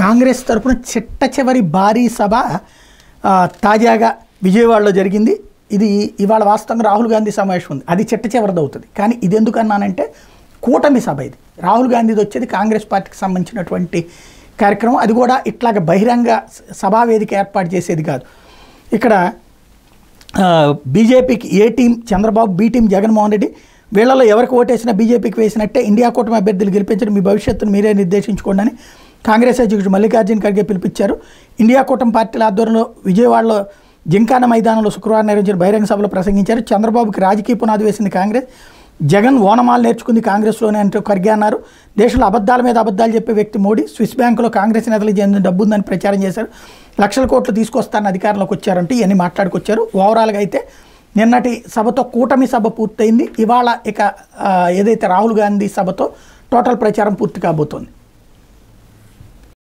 కాంగ్రెస్ తరపున చిట్ట చివరి భారీ సభ తాజాగా విజయవాడలో జరిగింది. ఇది ఇవాళ వాస్తవంగా రాహుల్ గాంధీ సమావేశం ఉంది, అది చిట్ట చివరిది అవుతుంది. కానీ ఇది ఎందుకన్నానంటే కూటమి సభ ఇది. రాహుల్ గాంధీది వచ్చేది కాంగ్రెస్ పార్టీకి సంబంధించినటువంటి కార్యక్రమం, అది కూడా ఇట్లాగ బహిరంగ సభావేదిక ఏర్పాటు చేసేది కాదు. ఇక్కడ బీజేపీకి A team Chandrababu, B team Jaganmohan Reddy, వీళ్ళలో ఎవరికి ఓటేసినా బీజేపీకి వేసినట్టే, ఇండియా కూటమి అభ్యర్థులు గెలిపించడం మీ భవిష్యత్తును మీరే నిర్దేశించుకోండి అని కాంగ్రెస్ అధ్యక్షుడు మల్లికార్జున ఖర్గే పిలిపించారు. ఇండియా కూటమి పార్టీల ఆధ్వర్యంలో విజయవాడలో జింకానా మైదానంలో శుక్రవారం నిర్వహించిన బహిరంగ సభలో ప్రసంగించారు. చంద్రబాబుకి రాజకీయ పునాది వేసింది కాంగ్రెస్, జగన్ ఓనమాలు నేర్చుకుంది కాంగ్రెస్లోనే అంటూ ఖర్గే అన్నారు. దేశంలో అబద్ధాల మీద అబద్ధాలు చెప్పే వ్యక్తి మోడీ, స్విస్ బ్యాంకులో కాంగ్రెస్ నేతలకు చెందిన డబ్బు ఉందని ప్రచారం చేశారు. లక్షల కోట్లు తీసుకొస్తారని అధికారంలోకి వచ్చారంటే ఇవన్నీ మాట్లాడుకొచ్చారు. ఓవరాల్గా అయితే నిన్నటి సభతో కూటమి సభ పూర్తయింది. ఇవాళ ఇక ఏదైతే రాహుల్ గాంధీ సభతో టోటల్ ప్రచారం పూర్తి కాబోతోంది.